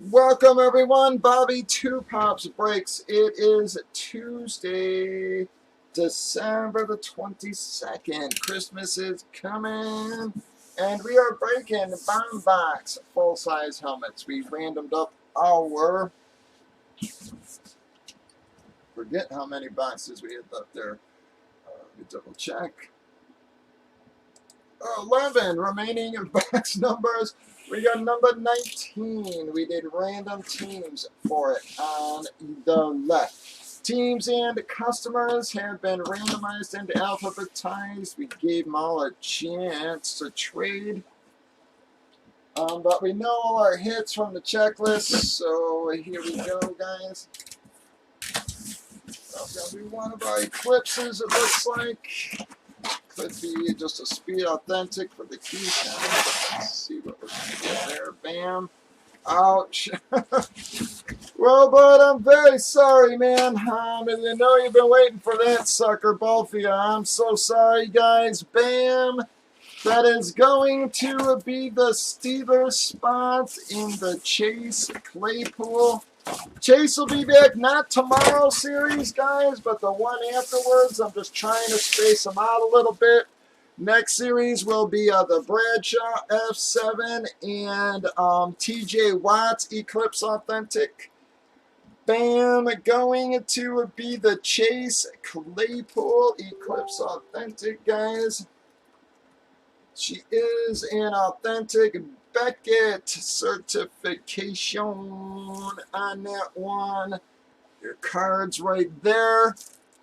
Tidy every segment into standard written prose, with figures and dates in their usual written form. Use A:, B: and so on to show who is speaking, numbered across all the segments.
A: Welcome everyone, Bobby Two Pops Breaks. It is Tuesday, December the 22nd. Christmas is coming, and we are breaking Bomb Box full-size helmets. We randomed up our, forget how many boxes we had left there. Let me double check. 11 remaining box numbers. We got number 19. We did random teams for it on the left. Teams and customers have been randomized and alphabetized. We gave them all a chance to trade. But we know all our hits from the checklist, so here we go, guys. That's going to be one of our Eclipses, it looks like. Could be just a speed authentic for the keychain. Let's see what we're going to get there. Bam. Ouch. Well, but I'm very sorry, man. I know you've been waiting for that sucker, both of you. I'm so sorry, guys. Bam. That is going to be the Steelers spot in the Chase Claypool. Chase will be back not tomorrow series, guys, but the one afterwards. I'm just trying to space them out a little bit. Next series will be the Bradshaw F7 and TJ Watt's Eclipse Authentic. Bam, going to be the Chase Claypool Eclipse Authentic, guys. She is an authentic Beckett certification on that one. Your card's right there.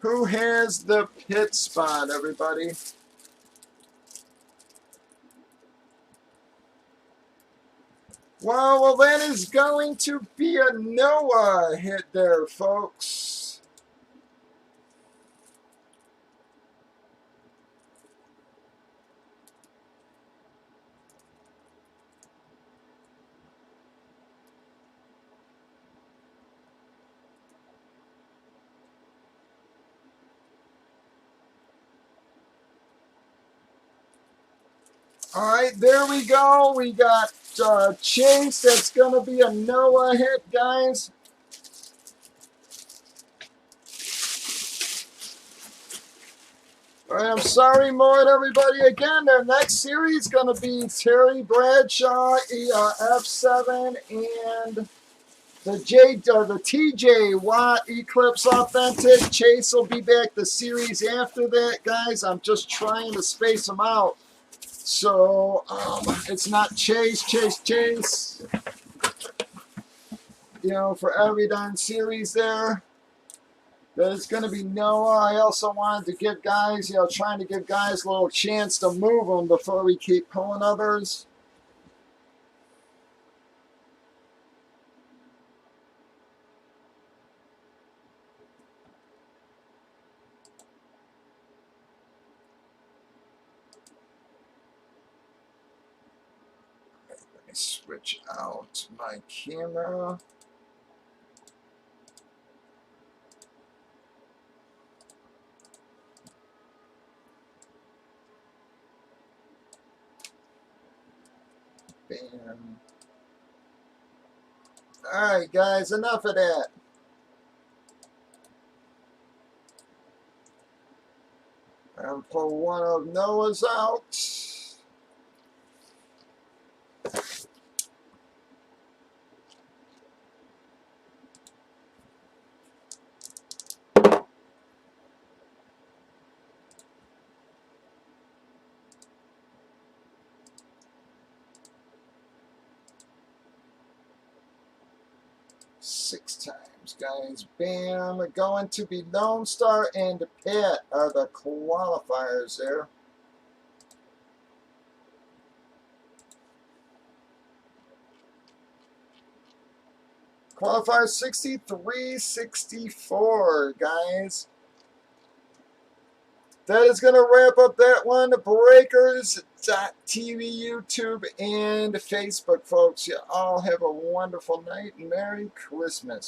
A: Who has the pit spot, everybody? Well, that is going to be a Noah hit there, folks. All right, there we go. We got Chase. That's going to be a Noah hit, guys. All right, I'm sorry, Mort, everybody. Again, their next series is going to be Terry Bradshaw, F7, and the TJ Watt Eclipse Authentic. Chase will be back the series after that, guys. I'm just trying to space them out. So, it's not Chase. You know, for every darn series there. There's going to be Noah. I also wanted to give guys, trying to give guys a little chance to move them before we keep pulling others. Let me switch out my camera. Bam. Alright, guys, enough of that. I'll pull one of Noah's out. Six times, guys. Bam. Going to be Lone Star and Pitt are the qualifiers there. Qualifier 63-64, guys. That is going to wrap up that one. Breakers.TV, YouTube, and Facebook, folks. You all have a wonderful night. Merry Christmas.